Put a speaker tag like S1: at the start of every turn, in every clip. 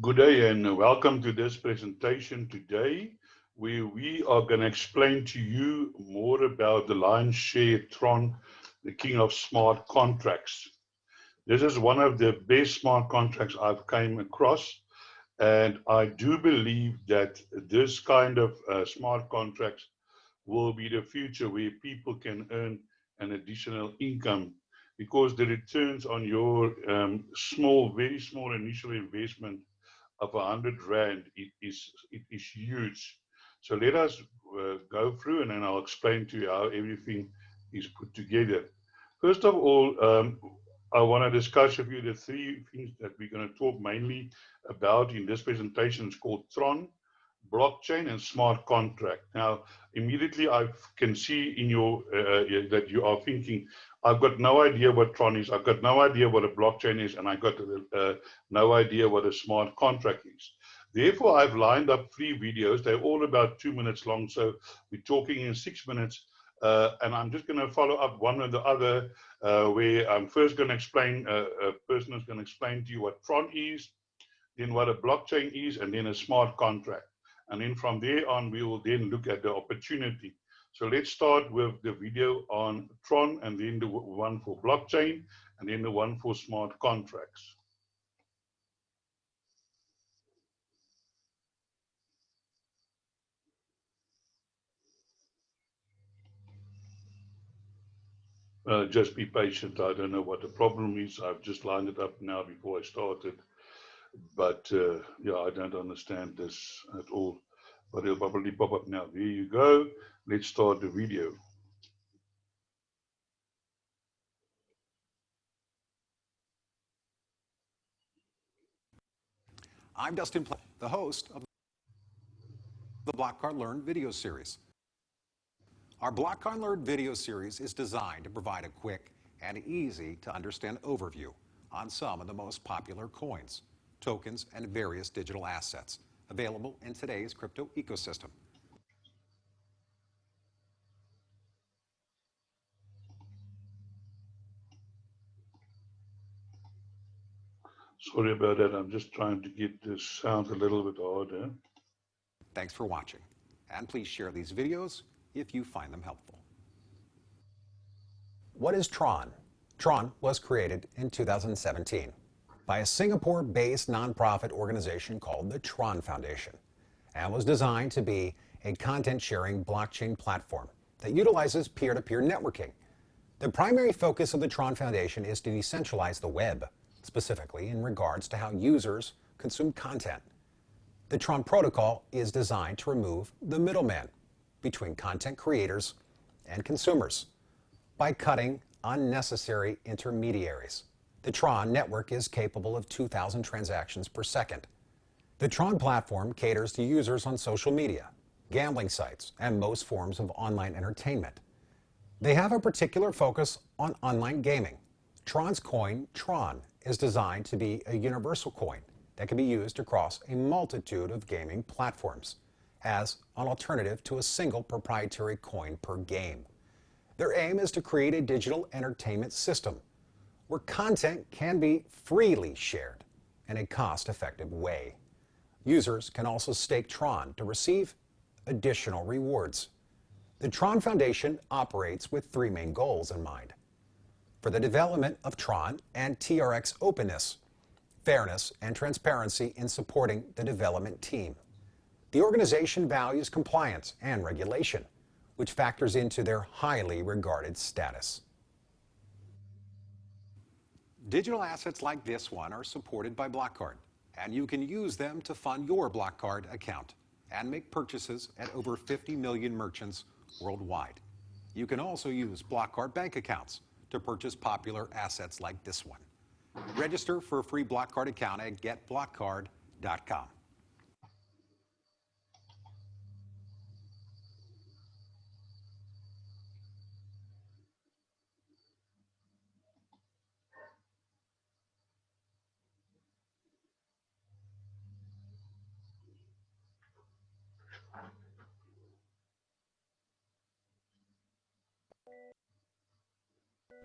S1: Good day and welcome to this presentation today, where we are going to explain to you more about the Lion's Share Tron, the king of smart contracts. This is one of the best smart contracts I've came across, and I do believe that this kind of smart contracts will be the future where people can earn an additional income because the returns on your very small initial investment of 100 Rand, it is huge. So let us go through and then I'll explain to you how everything is put together. First of all, I want to discuss with you the three things that we're going to talk mainly about in this presentation. It's called Tron, blockchain, and smart contract. Now, immediately I can see in your that you are thinking, I've got no idea what Tron is, I've got no idea what a blockchain is, and I've got no idea what a smart contract is. Therefore, I've lined up three videos. They're all about 2 minutes long, so we're talking in 6 minutes. And I'm just going to follow up one or the other, where I'm first going to explain, a person is going to explain to you what Tron is, then what a blockchain is, and then a smart contract. And then from there on, we will then look at the opportunity. So let's start with the video on Tron, and then the one for blockchain, and then the one for smart contracts. Just be patient. I don't know what the problem is. I've just lined it up now before I started. But yeah, I don't understand this at all. But it'll probably pop up now. There you go. Let's start the video.
S2: I'm Dustin Play, the host of the Black Card Learn video series. Our Black Card Learn video series is designed to provide a quick and easy to understand overview on some of the most popular coins, tokens, and various digital assets available in today's crypto ecosystem.
S1: Sorry about that. I'm just trying to get this sound a little bit harder.
S2: Thanks for watching, and please share these videos if you find them helpful. What is Tron? Tron was created in 2017 by a Singapore-based nonprofit organization called the Tron Foundation, and was designed to be a content-sharing blockchain platform that utilizes peer-to-peer networking. The primary focus of the Tron Foundation is to decentralize the web, specifically in regards to how users consume content. The Tron protocol is designed to remove the middleman between content creators and consumers by cutting unnecessary intermediaries. The Tron network is capable of 2,000 transactions per second. The Tron platform caters to users on social media, gambling sites, and most forms of online entertainment. They have a particular focus on online gaming. Tron's coin, Tron, is designed to be a universal coin that can be used across a multitude of gaming platforms as an alternative to a single proprietary coin per game. Their aim is to create a digital entertainment system where content can be freely shared in a cost-effective way. Users can also stake Tron to receive additional rewards. The Tron Foundation operates with three main goals in mind: for the development of Tron and TRX openness, fairness, and transparency in supporting the development team. The organization values compliance and regulation, which factors into their highly regarded status. Digital assets like this one are supported by BlackCard, and you can use them to fund your BlackCard account and make purchases at over 50 million merchants worldwide. You can also use BlackCard bank accounts to purchase popular assets like this one. Register for a free BlackCard account at getblackcard.com.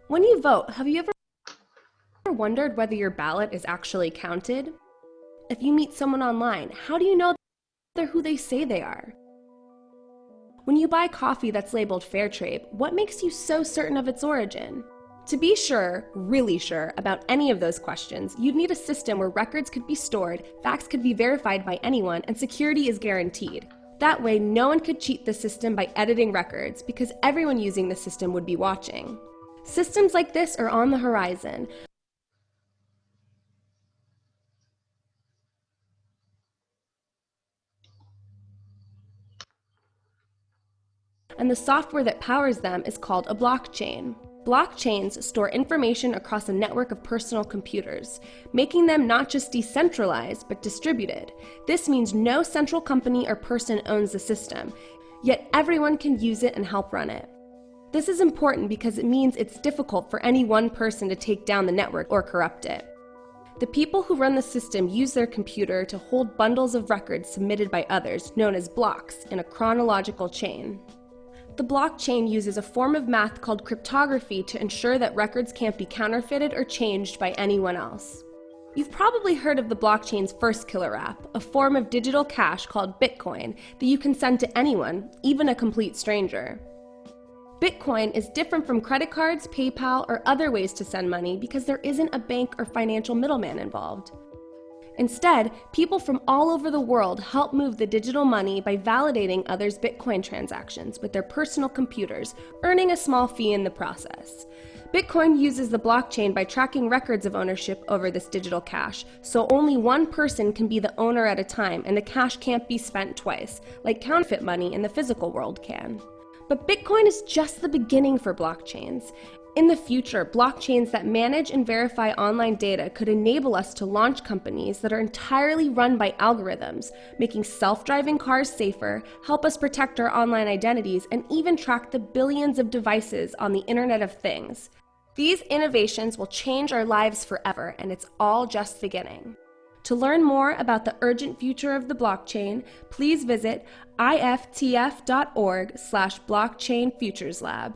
S3: When you vote, have you ever wondered whether your ballot is actually counted? If you meet someone online, how do you know they're who they say they are? When you buy coffee that's labeled fair trade, what makes you so certain of its origin? To be sure, really sure, about any of those questions, you'd need a system where records could be stored, facts could be verified by anyone, and security is guaranteed. That way, no one could cheat the system by editing records, because everyone using the system would be watching. Systems like this are on the horizon. And the software that powers them is called a blockchain. Blockchains store information across a network of personal computers, making them not just decentralized, but distributed. This means no central company or person owns the system, yet everyone can use it and help run it. This is important because it means it's difficult for any one person to take down the network or corrupt it. The people who run the system use their computer to hold bundles of records submitted by others, known as blocks, in a chronological chain. The blockchain uses a form of math called cryptography to ensure that records can't be counterfeited or changed by anyone else. You've probably heard of the blockchain's first killer app, a form of digital cash called Bitcoin that you can send to anyone, even a complete stranger. Bitcoin is different from credit cards, PayPal, or other ways to send money because there isn't a bank or financial middleman involved. Instead, people from all over the world help move the digital money by validating others' Bitcoin transactions with their personal computers, earning a small fee in the process. Bitcoin uses the blockchain by tracking records of ownership over this digital cash, so only one person can be the owner at a time and the cash can't be spent twice, like counterfeit money in the physical world can. But Bitcoin is just the beginning for blockchains. In the future, blockchains that manage and verify online data could enable us to launch companies that are entirely run by algorithms, making self-driving cars safer, help us protect our online identities, and even track the billions of devices on the Internet of Things. These innovations will change our lives forever, and it's all just beginning. To learn more about the urgent future of the blockchain, please visit iftf.org/blockchainfutureslab.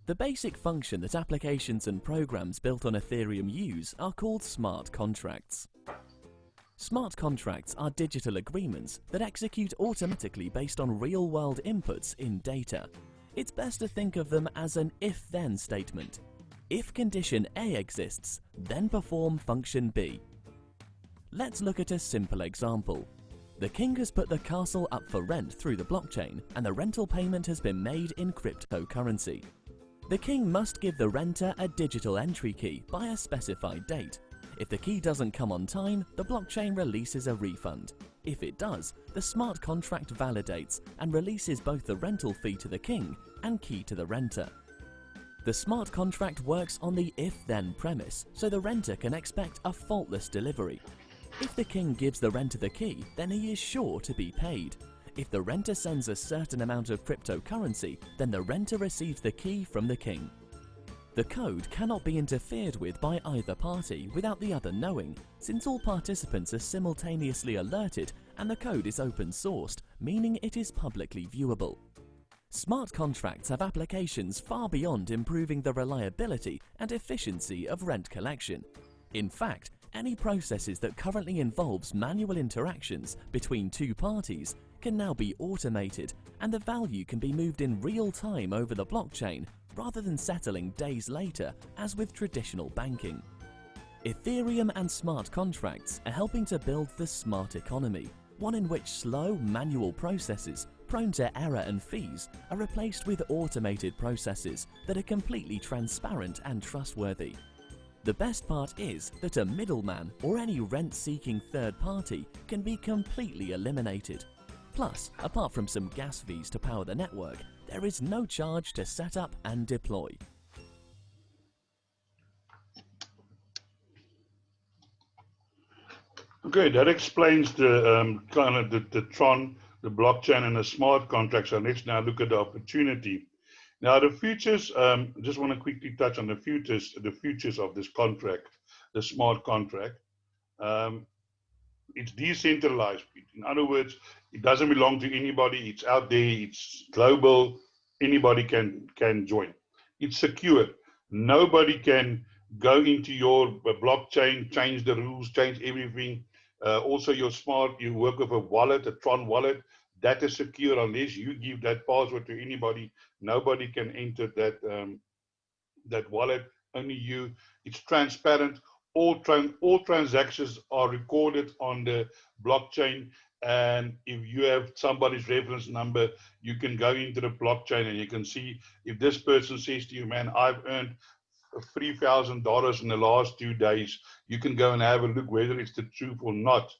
S4: The basic function that applications and programs built on Ethereum use are called smart contracts. Smart contracts are digital agreements that execute automatically based on real-world inputs in data. It's best to think of them as an if-then statement. If condition A exists, then perform function B. Let's look at a simple example. The king has put the castle up for rent through the blockchain, and the rental payment has been made in cryptocurrency. The king must give the renter a digital entry key by a specified date. If the key doesn't come on time, the blockchain releases a refund. If it does, the smart contract validates and releases both the rental fee to the king and key to the renter. The smart contract works on the if-then premise, so the renter can expect a faultless delivery. If the king gives the renter the key, then he is sure to be paid. If the renter sends a certain amount of cryptocurrency, then the renter receives the key from the king. The code cannot be interfered with by either party without the other knowing, since all participants are simultaneously alerted and the code is open sourced, meaning it is publicly viewable. Smart contracts have applications far beyond improving the reliability and efficiency of rent collection. In fact, any processes that currently involves manual interactions between two parties can now be automated, and the value can be moved in real time over the blockchain rather than settling days later as with traditional banking. Ethereum and smart contracts are helping to build the smart economy, one in which slow manual processes prone to error and fees are replaced with automated processes that are completely transparent and trustworthy. The best part is that a middleman or any rent-seeking third party can be completely eliminated. Plus, apart from some gas fees to power the network, there is no charge to set up and deploy.
S1: Okay, that explains the kind of the Tron, the blockchain, and the smart contracts. So let's now look at the opportunity. Now, the futures. I just want to quickly touch on the futures of this contract, the smart contract. It's decentralized. In other words, it doesn't belong to anybody. It's out there. It's global. anybody can join. It's secure. Nobody can go into your blockchain, change the rules, change everything. Also, your smart, you work with a wallet, a Tron wallet. That is secure unless you give that password to anybody. Nobody can enter that wallet. Only you. It's transparent. All transactions are recorded on the blockchain. And if you have somebody's reference number, you can go into the blockchain and you can see if this person says to you, man, I've earned $3,000 in the last 2 days. You can go and have a look whether it's the truth or not.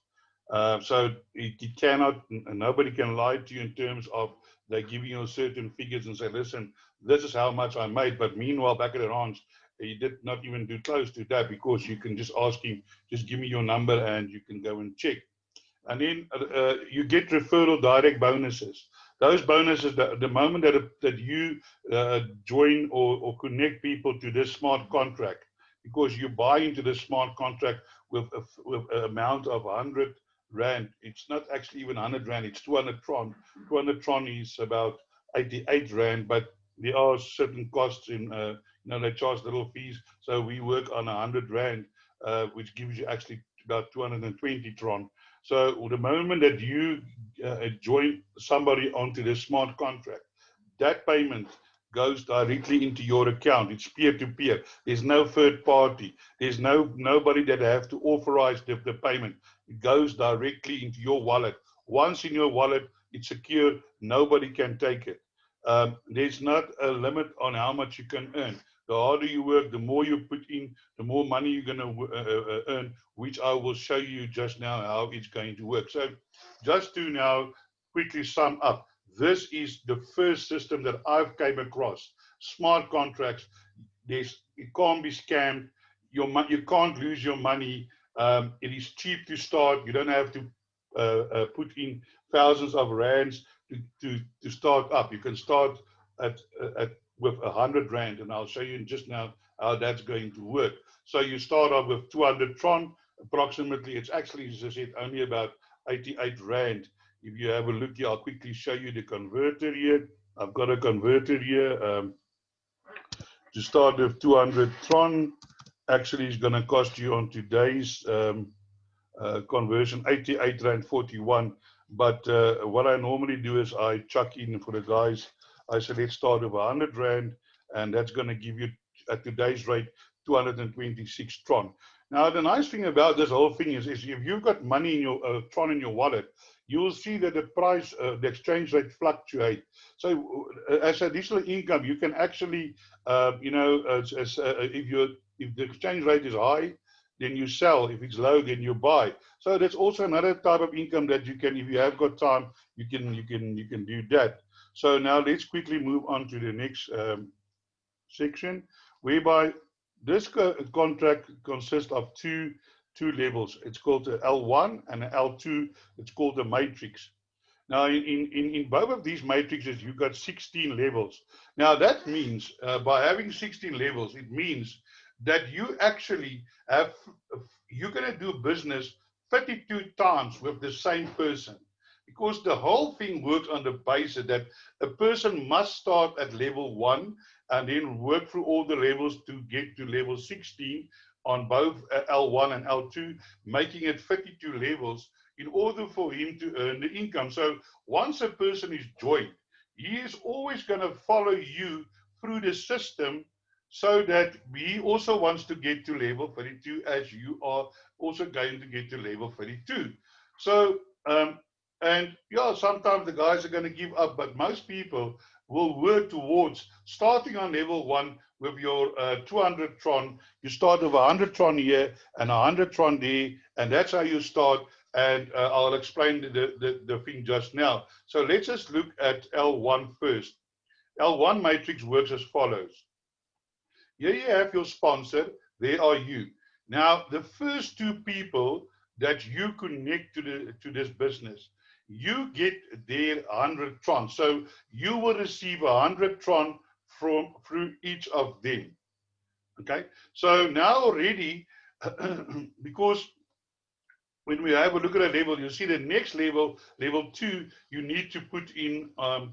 S1: So it cannot, nobody can lie to you in terms of they're giving you certain figures and say, listen, this is how much I made. But meanwhile, back at the ranch, he did not even do close to that, because you can just ask him, just give me your number and you can go and check. And then you get referral direct bonuses. Those bonuses, the moment that you join or connect people to this smart contract, because you buy into this smart contract with an amount of 100 Rand, it's not actually even 100 Rand, it's 200 Tron. 200 Tron is about 88 Rand, but there are certain costs in, they charge little fees. So we work on 100 Rand, which gives you actually about 220 Tron. So the moment that you join somebody onto the smart contract, that payment goes directly into your account. It's peer-to-peer. There's no third party. There's nobody that have to authorize the payment. It goes directly into your wallet. Once in your wallet, it's secure. Nobody can take it. There's not a limit on how much you can earn. The harder you work, the more you put in, the more money you're going to earn, which I will show you just now how it's going to work. So just to now quickly sum up, this is the first system that I've came across. Smart contracts. It can't be scammed. You can't lose your money. It is cheap to start. You don't have to put in thousands of rands to start up. You can start with 100 Rand, and I'll show you just now how that's going to work. So you start off with 200 Tron, approximately. It's actually, as I said, only about 88 Rand. If you have a look here, I'll quickly show you the converter here. I've got a converter here. To start with 200 Tron, actually is going to cost you on today's conversion 88 Rand 41. But what I normally do is I chuck in for the guys. I said, let's start with 100 Rand, and that's going to give you, at today's rate, 226 Tron. Now, the nice thing about this whole thing is if you've got money in your Tron in your wallet, you'll see that the price, the exchange rate fluctuate. So as additional income, you can actually, if the exchange rate is high, then you sell. If it's low, then you buy. So that's also another type of income that you can, if you have got time, you can do that. So now let's quickly move on to the next section, whereby this contract consists of two levels. It's called the L1 and the L2. It's called the matrix. Now, in both of these matrices, you've got 16 levels. Now, that means by having 16 levels, it means that you actually have, you're going to do business 32 times with the same person. Because the whole thing works on the basis that a person must start at level 1 and then work through all the levels to get to level 16 on both L1 and L2, making it 32 levels in order for him to earn the income. So once a person is joined, he is always going to follow you through the system, so that he also wants to get to level 32 as you are also going to get to level 32. So, and yeah, sometimes the guys are going to give up, but most people will work towards starting on level 1 with your 200 Tron. You start with 100 Tron here and 100 Tron there, and that's how you start. And I'll explain the thing just now. So let's just look at L1 first. L1 matrix works as follows. Here you have your sponsor, there are you. Now, the first two people that you connect to this business, you get their 100 Tron. So you will receive 100 Tron through each of them. Okay, so now already, because when we have a look at a level, you see the next level, level 2, you need to put in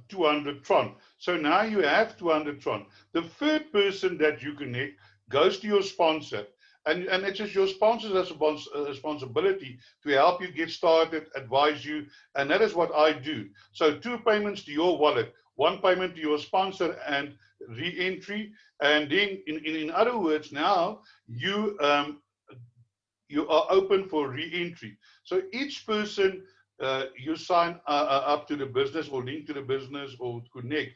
S1: 200 Tron. So now you have 200 Tron. The third person that you connect goes to your sponsor. And it's just your sponsor's responsibility to help you get started, advise you, and that is what I do. So 2 payments to your wallet, 1 payment to your sponsor and re-entry. And then, in other words, now you are open for re-entry. So each person you sign up to the business or link to the business or connect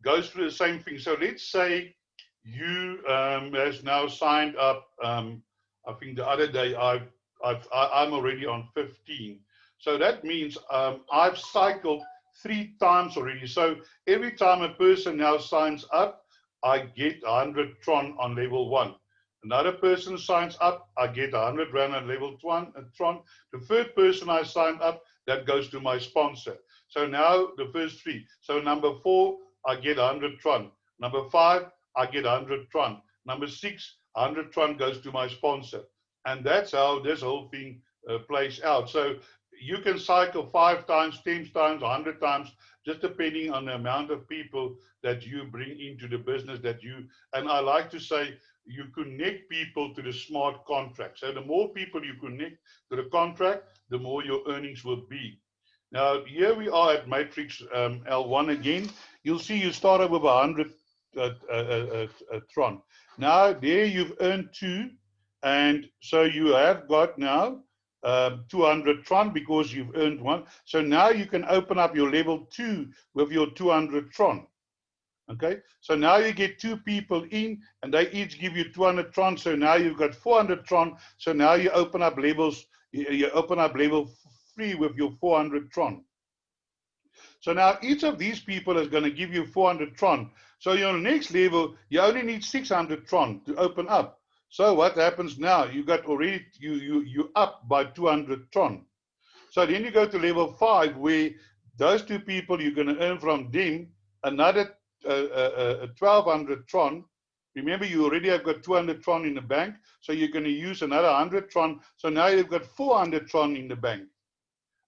S1: goes through the same thing. So let's say you has now signed up. I think the other day I'm already on 15. So that means I've cycled 3 times already. So every time a person now signs up, I get 100 Tron on level 1. Another person signs up, I get 100 Rand on level 1 Tron. The third person I sign up, that goes to my sponsor. So now the first 3. So number 4, I get 100 Tron. Number 5, I get 100 Tron. Number 6, 100 Tron goes to my sponsor. And that's how this whole thing plays out. So you can cycle 5 times, 10 times, 100 times, just depending on the amount of people that you bring into the business and I like to say, you connect people to the smart contract. So the more people you connect to the contract, the more your earnings will be. Now, here we are at Matrix L1 again. You'll see you start up with 100 Tron. Now, there you've earned 2. And so you have got now 200 Tron because you've earned 1. So now you can open up your level 2 with your 200 Tron. Okay, so now you get 2 people in and they each give you 200 Tron. So now you've got 400 Tron. So now you open up levels, you open up level 3 with your 400 Tron. So now each of these people is going to give you 400 Tron. So your next level, you only need 600 Tron to open up. So what happens now? You got already, you up by 200 Tron. So then you go to level 5 where those 2 people you're going to earn from them another 1200 Tron. Remember, you already have got 200 Tron in the bank, so you're going to use another 100 Tron. So now you've got 400 Tron in the bank.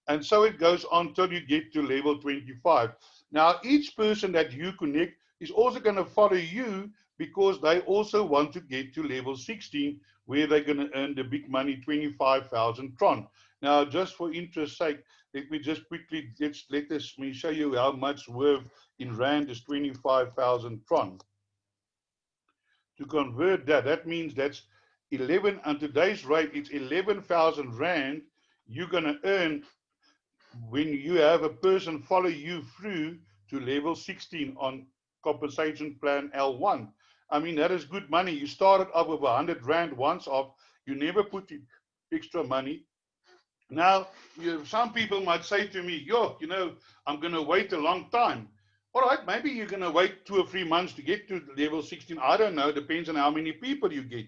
S1: And so it goes on till you get to level 25. Now, each person that you connect is also going to follow you because they also want to get to level 16, where they're going to earn the big money, 25,000 Tron. Now, just for interest's sake, let me just quickly let me show you how much worth in Rand is 25,000 Tron. To convert that, that means that's 11, on today's rate, it's 11,000 Rand you're going to earn when you have a person follow you through to level 16 on compensation plan L1. I mean, that is good money. You started up with 100 Rand once off. You never put in extra money. Now, some people might say to me, yo, I'm going to wait a long time. All right, maybe you're going to wait 2 or 3 months to get to level 16. I don't know. Depends on how many people you get.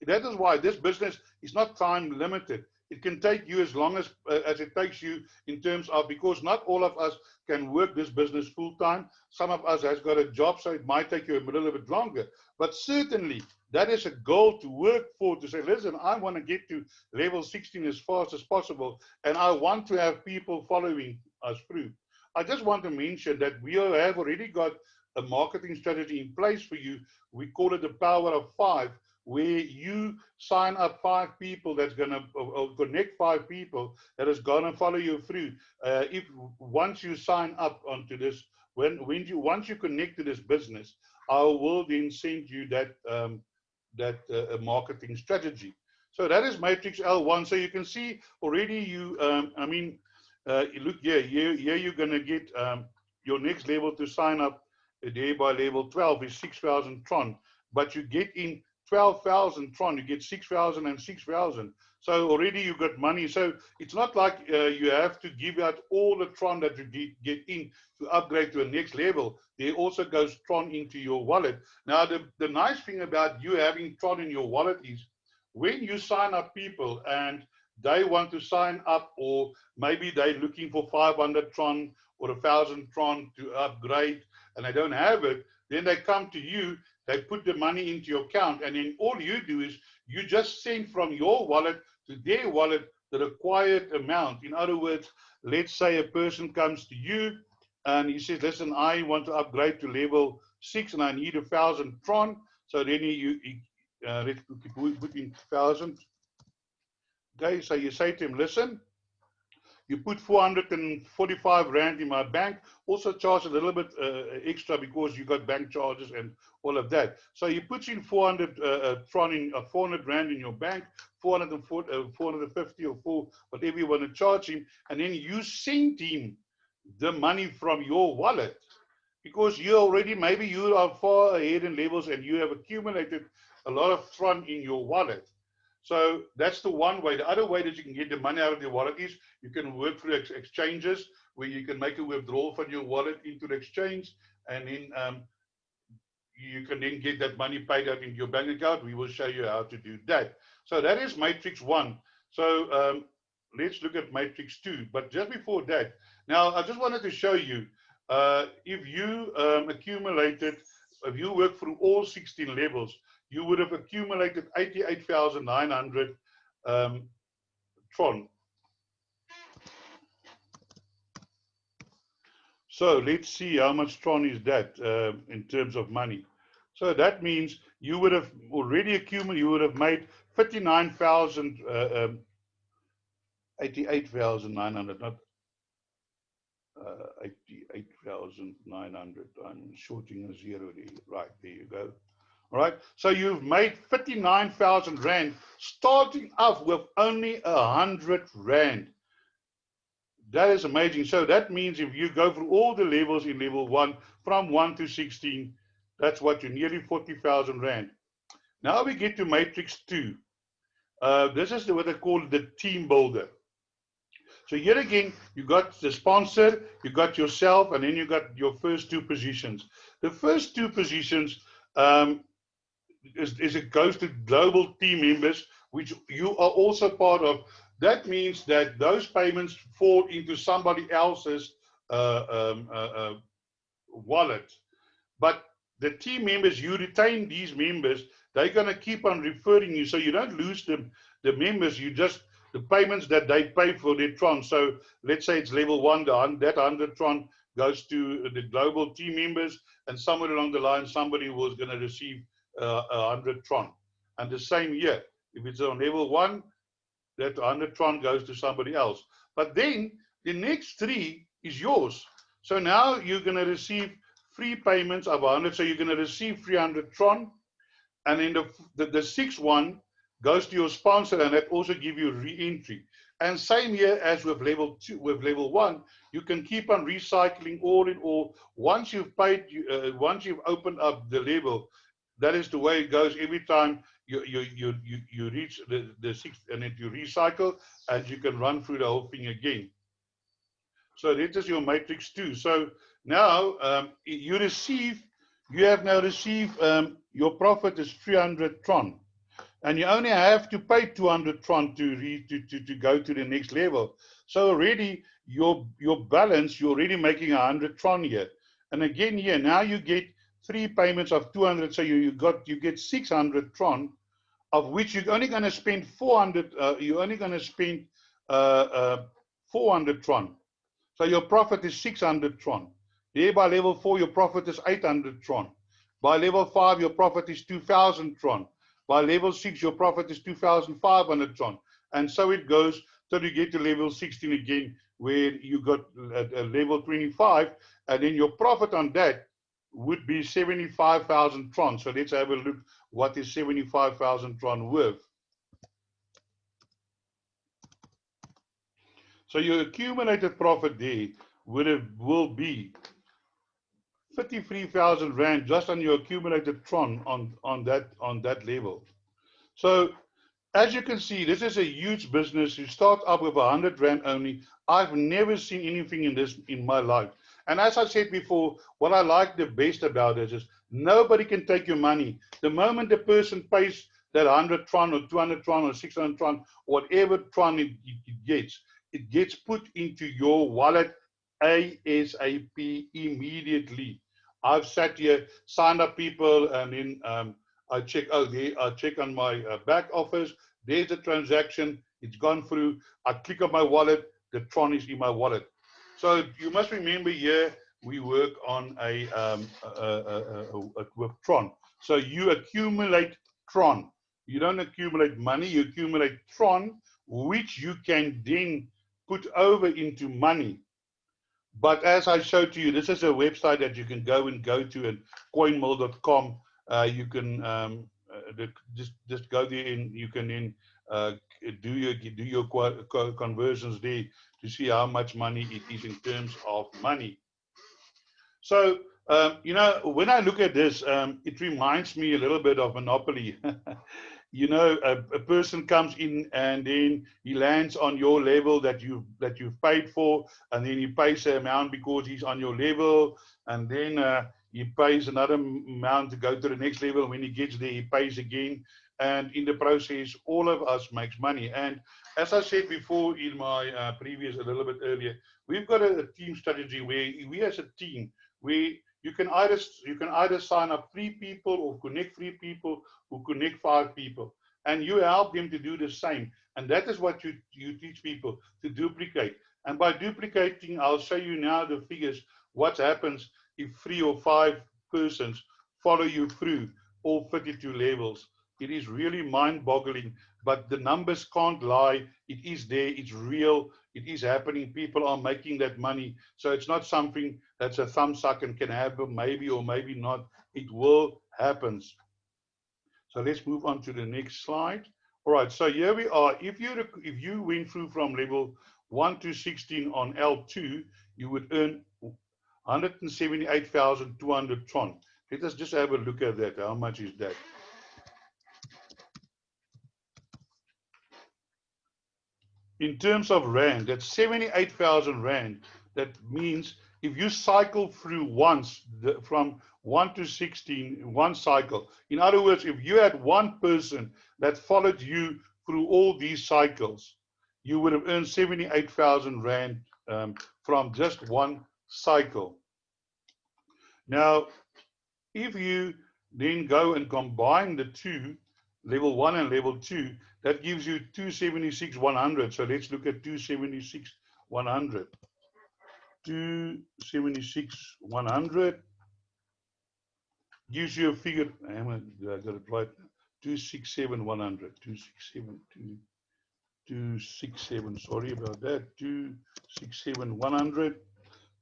S1: That is why this business is not time limited. It can take you as long as it takes you in terms of, because not all of us can work this business full time. Some of us has got a job, so it might take you a little bit longer. But certainly, that is a goal to work for, to say, listen, I want to get to level 16 as fast as possible, and I want to have people following us through. I just want to mention that we have already got a marketing strategy in place for you. We call it the power of 5, where you sign up 5 people that's going to connect 5 people that is going to follow you through. Once you sign up onto this, once you connect to this business, I will then send you that marketing strategy. So that is Matrix L1. So you can see already look here you're going to get your next level to sign up there by level 12 is 6,000 Tron, but you get in 12,000 Tron, you get 6,000 and 6,000. So already you got money. So it's not like you have to give out all the Tron that you get in to upgrade to a next level. There also goes Tron into your wallet. Now, the nice thing about you having Tron in your wallet is when you sign up people and they want to sign up, or maybe they're looking for 500 Tron or 1,000 Tron to upgrade and they don't have it, then they come to you. They put the money into your account, and then all you do is You just send from your wallet to their wallet the required amount. In other words, let's say a person comes to you and he says, listen, I want to upgrade to level 6 and I need 1,000 Tron. So then let's put in 1,000. Okay, so you say to him, listen, you put 445 Rand in my bank, also charge a little bit extra because you got bank charges and all of that. So he puts in 400 Tron in 400 Rand in your bank, 450 or 4, whatever you want to charge him, and then you send him the money from your wallet because you already, maybe you are far ahead in levels and you have accumulated a lot of Tron in your wallet. So that's the one way. The other way that you can get the money out of your wallet is you can work through exchanges where you can make a withdrawal from your wallet into the exchange, and then you can then get that money paid out into your bank account. We will show you how to do that. So that is matrix 1. So let's look at matrix 2. But just before that, now I just wanted to show you if you accumulated, if you work through all 16 levels, you would have accumulated 88,900 Tron. So let's see how much Tron is that in terms of money. So that means you would have already accumulated, you would have made 59,000, 88,900, not 88,900. I'm shorting a zero there. Right, there you go. All right, so you've made 59,000 Rand, starting off with only 100 Rand. That is amazing. So that means if you go through all the levels in level 1, from 1 to 16, that's what you nearly 40,000 Rand. Now we get to matrix 2. This is what they call the team builder. So here again, you got the sponsor, you got yourself, and then you got your first 2 positions. The first 2 positions, it goes to global team members, which you are also part of. That means that those payments fall into somebody else's wallet. But the team members, you retain these members, they're going to keep on referring you, so you don't lose them. The members, you just, the payments that they pay for their Tron. So let's say it's level 1, that 100 Tron goes to the global team members, and somewhere along the line, somebody was going to receive 100 Tron. And the same here, if it's on level 1, that 100 Tron goes to somebody else. But then the next 3 is yours. So now you're going to receive 3 payments of 100. So you're going to receive 300 Tron. And then the 6th one goes to your sponsor, and that also gives you re-entry. And same here as with level 2, with level 1, you can keep on recycling all in all. Once you've paid, once you've opened up the level, that is the way it goes. Every time you reach the 6th, and then you recycle, and you can run through the whole thing again. So that is your matrix 2. So now you have now received your profit is 300 Tron, and you only have to pay 200 Tron to go to the next level. So already your balance, you're already making 100 Tron here. And again here, now you get 3 payments of 200, so you get 600 Tron, of which you're only going to spend 400. You're only going to spend 400 Tron. So your profit is 600 Tron. There by level 4, your profit is 800 Tron. By level 5, your profit is 2,000 Tron. By level 6, your profit is 2,500 Tron. And so it goes till you get to level 16 again, where you got level 25, and then your profit on that would be 75,000 Tron. So let's have a look. What is 75,000 Tron worth? So your accumulated profit there will be 53,000 Rand just on your accumulated Tron on that level. So as you can see, this is a huge business. You start up with 100 Rand only. I've never seen anything in this in my life. And as I said before, what I like the best about this is nobody can take your money. The moment the person pays that 100 Tron or 200 Tron or 600 Tron, whatever Tron it gets put into your wallet ASAP immediately. I've sat here, signed up people, and then I check, oh, there, I check on my back office, there's the transaction, it's gone through. I click on my wallet, the Tron is in my wallet. So you must remember here, we work on with Tron. So you accumulate Tron. You don't accumulate money, you accumulate Tron, which you can then put over into money. But as I showed to you, this is a website that you can go to, and coinmill.com. You can just go there, and you can then do your conversions there to see how much money it is in terms of money. So you know, when I look at this, it reminds me a little bit of Monopoly. You know, a person comes in and then he lands on your level that you've paid for, and then he pays the amount because he's on your level, and then he pays another amount to go to the next level. When he gets there, he pays again, and in the process, all of us makes money. And as I said before in my previous, a little bit earlier, we've got a team strategy where we as a team, you can either sign up 3 people or connect 3 people who connect 5 people, and you help them to do the same. And that is what you teach people to duplicate. And by duplicating, I'll show you now the figures, what happens if 3 or 5 persons follow you through all 32 levels. It is really mind-boggling, but the numbers can't lie. It is there, it's real, it is happening. People are making that money. So it's not something that's a thumb suck and can happen maybe or maybe not. It will happen. So let's move on to the next slide. All right, so here we are. If you went through from level 1 to 16 on L2, you would earn 178,200 Tron. Let us just have a look at that. How much is that? In terms of rand, that's 78,000 rand. That means if you cycle through once, from 1 to 16, one cycle. In other words, if you had one person that followed you through all these cycles, you would have earned 78,000 rand from just one cycle. Now, if you then go and combine the two, level 1 and level 2, that gives you 276,100. So let's look at 276,100. 276,100 gives you a figure. I got it right. 267,100. 267. Sorry about that. 267,100.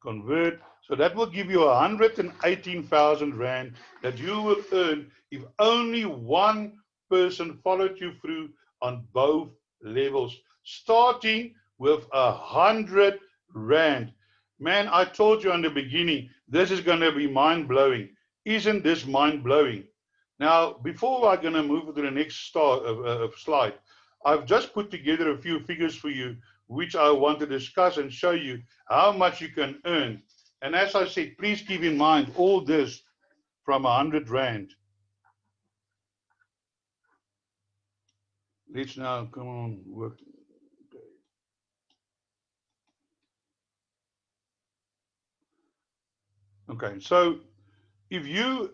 S1: Convert. So that will give you 118,000 rand that you will earn if only one person followed you through on both levels, starting with 100 rand. Man, I told you in the beginning, this is going to be mind-blowing. Isn't this mind-blowing? Now, before I'm going to move to the next slide, I've just put together a few figures for you, which I want to discuss and show you how much you can earn. And as I said, please keep in mind all this from 100 rand. Let's now, come on, work. Okay, so if you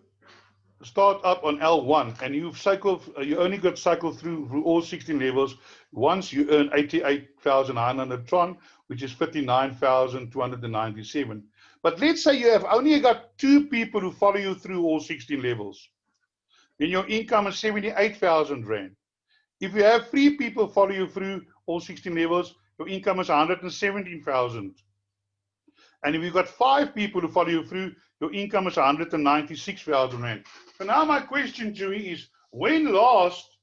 S1: start up on L1 and you've cycled, you only got cycled through all 16 levels, once you earn 88,900 Tron, which is 59,297. But let's say you have only got 2 people who follow you through all 16 levels. Then your income is 78,000 rand. If you have 3 people follow you through all 16 levels, your income is 117,000. And if you've got 5 people who follow you through, your income is 196,000 rand. So now my question to you is, when last,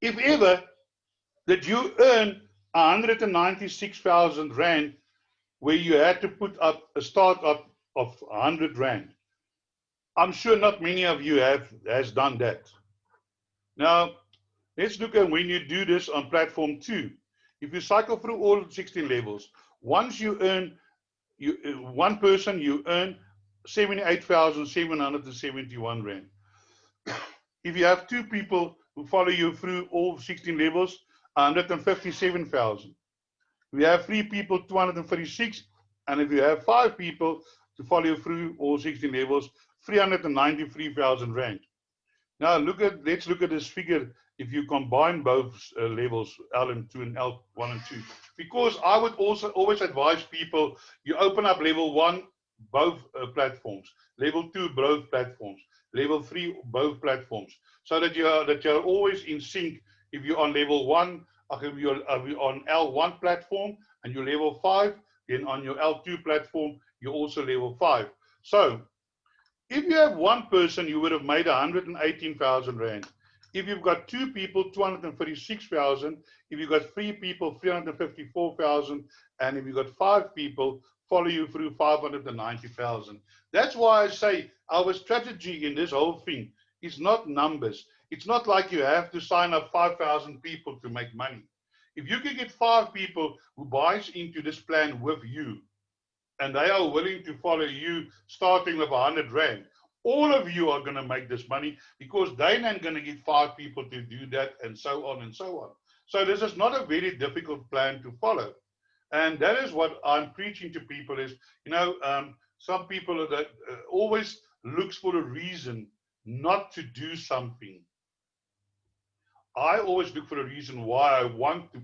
S1: if ever, did you earn 196,000 rand where you had to put up a startup of 100 rand? I'm sure not many of you has done that. Now, let's look at when you do this on platform 2. If you cycle through all 16 levels, once you earn, one person, you earn 78,771 rand. If you have 2 people who follow you through all 16 levels, 157,000. If you have 3 people, 236, and if you have 5 people to follow you through all 16 levels, 393,000 rand. Now let's look at this figure. If you combine both levels, LM2 and L1 and 2, because I would also always advise people, you open up level 1, both platforms, level 2, both platforms, level 3, both platforms, so that you're always in sync. If you're on level 1, if you're on L1 platform and you're level 5, then on your L2 platform, you're also level 5. So if you have one person, you would have made 118,000 Rand. If you've got two people, 236,000. If you've got three people, 354,000. And if you've got five people, follow you through 590,000. That's why I say our strategy in this whole thing is not numbers. It's not like you have to sign up 5,000 people to make money. If you can get 5 people who buys into this plan with you, and they are willing to follow you starting with 100 Rand, all of you are going to make this money, because they're not going to get 5 people to do that, and so on and so on. So this is not a very difficult plan to follow. And that is what I'm preaching to people is, some people that always looks for a reason not to do something. I always look for a reason why I want to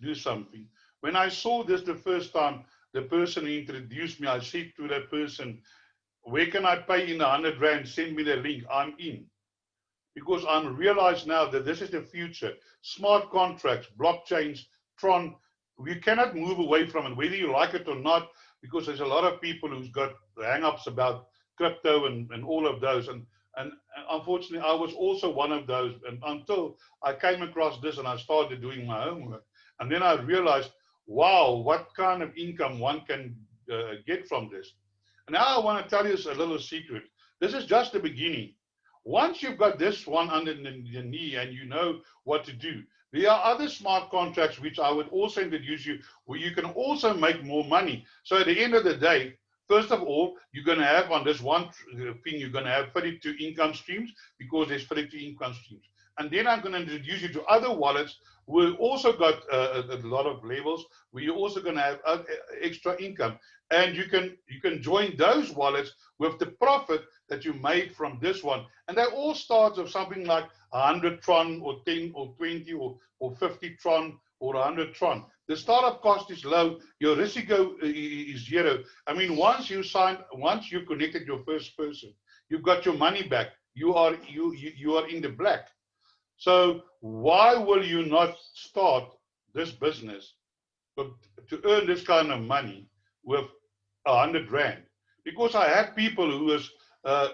S1: do something. When I saw this the first time, the person who introduced me, I said to that person, where can I pay in 100 Rand? Send me the link. I'm in. Because I'm realized now that this is the future. Smart contracts, blockchains, Tron, we cannot move away from it, whether you like it or not, because there's a lot of people who's got hang-ups about crypto and all of those. And unfortunately, I was also one of those. And until I came across this and I started doing my homework, and then I realized, wow, what kind of income one can get from this. And now I want to tell you a little secret. This is just the beginning. Once you've got this one under the knee and you know what to do, there are other smart contracts which I would also introduce you, where you can also make more money. So at the end of the day, first of all, you're going to have on this one thing, you're going to have 32 income streams, because there's 32 income streams. And then I'm going to introduce you to other wallets who also got a lot of levels, where you're also going to have extra income. And you can join those wallets with the profit that you made from this one. And that all starts with something like 100 Tron or 10 or 20 or 50 Tron or 100 Tron. The startup cost is low. Your risiko is zero. I mean, once you connected your first person, you've got your money back. You are in the black. So why will you not start this business to earn this kind of money with 100 Rand? Because I had people who was yeah,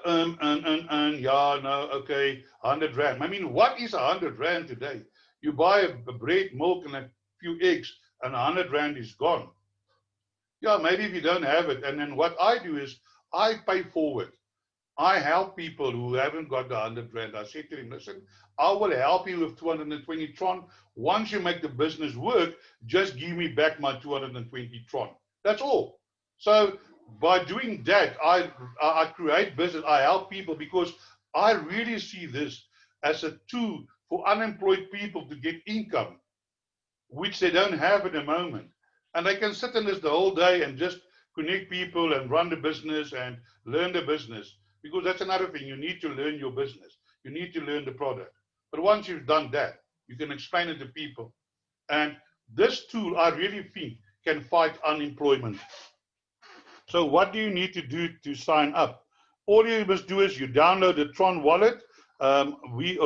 S1: no, okay, 100 Rand. I mean, what is 100 Rand today? You buy a bread, milk, and a few eggs, and 100 Rand is gone. Yeah, maybe if you don't have it. And then what I do is I pay forward. I help people who haven't got the 100 Rand. I said to them, listen, I will help you with 220 Tron. Once you make the business work, just give me back my 220 Tron. That's all. So by doing that, I create business. I help people, because I really see this as a tool for unemployed people to get income, which they don't have at the moment. And they can sit in this the whole day and just connect people and run the business and learn the business. Because that's another thing. You need to learn your business. You need to learn the product. But once you've done that, you can explain it to people. And this tool, I really think, can fight unemployment. So what do you need to do to sign up? All you must do is you download the Tron wallet. We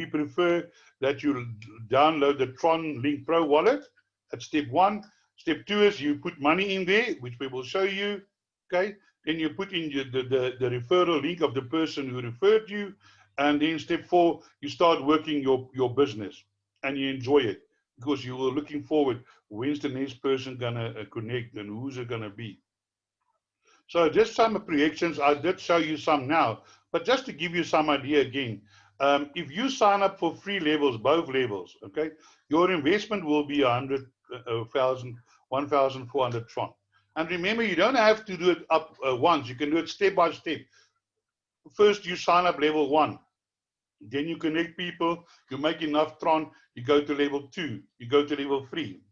S1: prefer that you download the Tron Link Pro wallet. That's step 1. Step 2 is you put money in there, which we will show you. Okay. Then you put in the referral link of the person who referred you. And then step 4, you start working your business, and you enjoy it, because you were looking forward, when's the next person going to connect and who's it going to be. So just some projections. I did show you some now, but just to give you some idea again, if you sign up for 3 levels, both levels, okay, your investment will be 1,400 Tron. And remember, you don't have to do it up once. You can do it step by step. First, you sign up level 1. Then you connect people. You make enough Tron. You go to level 2. You go to level 3.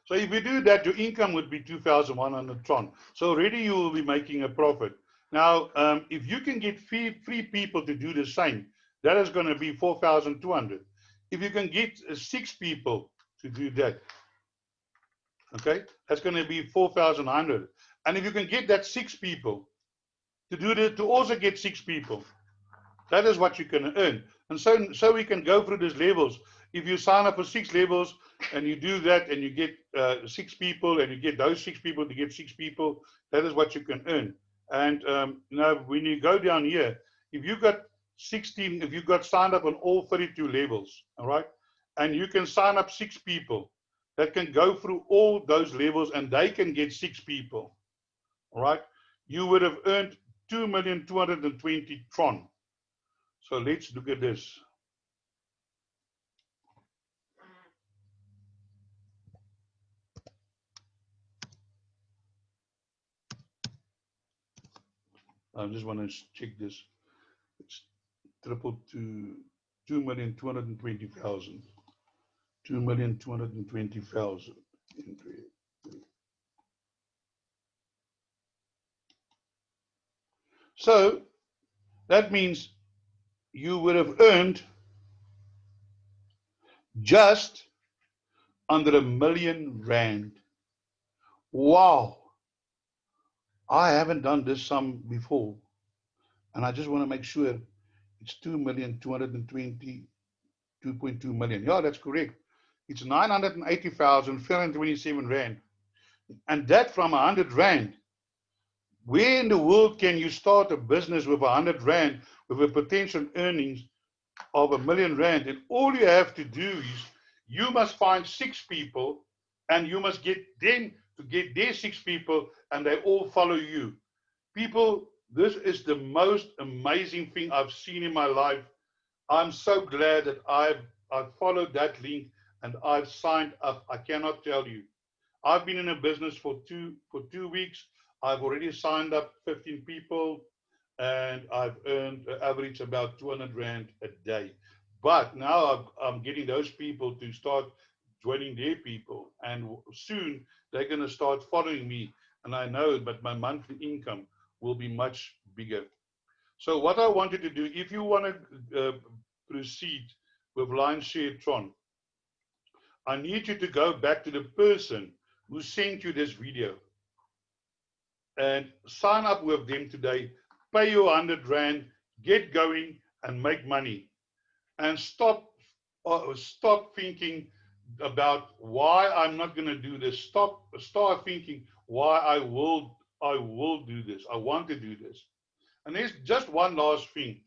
S1: So if you do that, your income would be 2,100 Tron. So already you will be making a profit. Now, if you can get three people to do the same, that is going to be 4,200. If you can get 6 people to do that, okay, that's going to be 4,100. And if you can get that 6 people to do that, to also get 6 people, that is what you can earn. And so we can go through these levels. If you sign up for 6 levels and you do that and you get 6 people and you get those 6 people to get 6 people, that is what you can earn. And now when you go down here, if you got 16, if you got signed up on all 32 levels, all right, and you can sign up 6 people that can go through all those levels and they can get 6 people, all right, you would have earned 2,220,000 Tron. So let's look at this. I just want to check this. It's tripled to 2,220,000. 2,220,000. So that means you would have earned just under R1,000,000. Wow. I haven't done this sum before. And I just want to make sure it's 2,220,000, 2.2 million. Yeah, that's correct. It's 980,427 Rand. And that from 100 Rand. Where in the world can you start a business with 100 Rand with a potential earnings of R1,000,000? And all you have to do is you must find 6 people and you must get them to get their 6 people and they all follow you. People, this is the most amazing thing I've seen in my life. I'm so glad that I've followed that link and I've signed up. I cannot tell you. I've been in a business for two weeks. I've already signed up 15 people and I've earned an average about 200 Rand a day. But now I'm getting those people to start joining their people, and soon they're going to start following me. And I know, but my monthly income will be much bigger. So what I wanted to do, if you want to proceed with Lionshare Tron, I need you to go back to the person who sent you this video and sign up with them today, pay your 100 Rand, get going and make money. And stop thinking about why I'm not going to do this. Start thinking why I will do this. I want to do this. And there's just one last thing.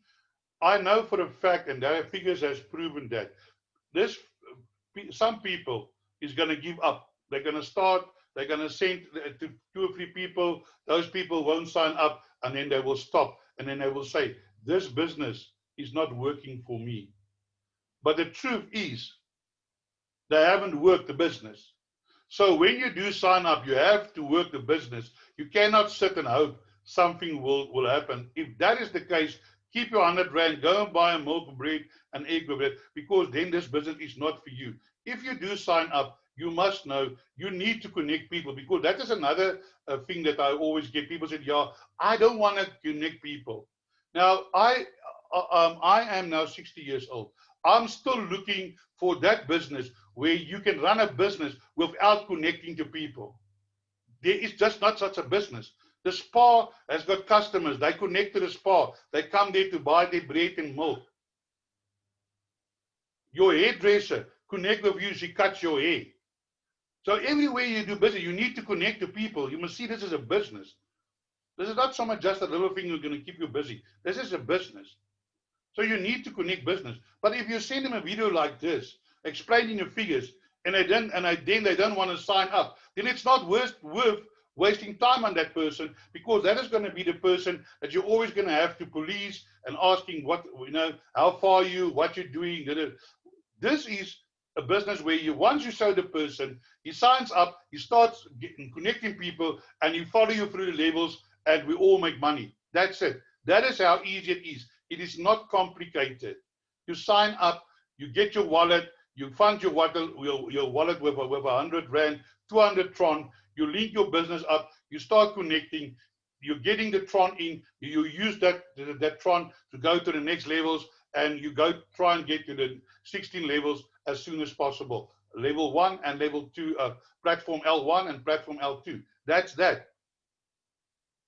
S1: I know for a fact, and their figures has proven that this some people is going to give up. They're going to start. They're going to send to 2 or 3 people. Those people won't sign up, and then they will stop. And then they will say, "This business is not working for me." But the truth is, they haven't worked the business. So when you do sign up, you have to work the business. You cannot sit and hope something will happen. If that is the case, keep your 100 Rand, go and buy a milk bread and egg with it, because then this business is not for you. If you do sign up, you must know you need to connect people, because that is another thing that I always get. People say, "Yeah, I don't want to connect people." Now, I am now 60 years old. I'm still looking for that business where you can run a business without connecting to people. There is just not such a business. The spa has got customers. They connect to the spa. They come there to buy their bread and milk. Your hairdresser connect with you. She cuts your hair. So everywhere you do business, you need to connect to people. You must see this as a business. This is not so much just a little thing that's going to keep you busy. This is a business. So you need to connect business. But if you send them a video like this, explaining the figures, and then they don't want to sign up, then it's not worth wasting time on that person, because that is going to be the person that you're always going to have to police and asking how far are you, what you're doing. This is a business where once you show the person, he signs up, he starts connecting people, and he follow you through the levels, and we all make money. That's it. That is how easy it is. It is not complicated. You sign up, you get your wallet, you fund your wallet with 100 Rand, 200 Tron, you link your business up, you start connecting. you're getting the Tron in, you use that Tron to go to the next levels, and you go try and get to the 16 levels as soon as possible. Level 1 and level 2, platform L1 and platform L2. That's that.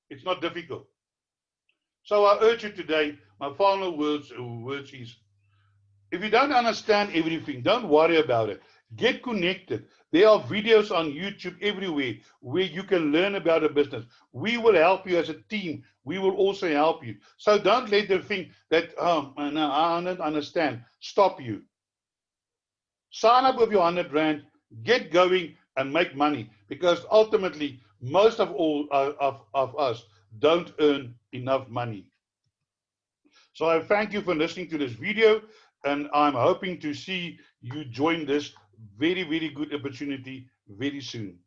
S1: It's not difficult. So I urge you today, my final words is, if you don't understand everything, don't worry about it. Get connected. There are videos on YouTube everywhere where you can learn about a business. We will help you as a team. We will also help you. So don't let them think that, oh, no, I don't understand. Stop you. Sign up with your 100 Rand, get going and make money, because ultimately, most of all of us don't earn enough money. So I thank you for listening to this video, and I'm hoping to see you join this very, very good opportunity very soon.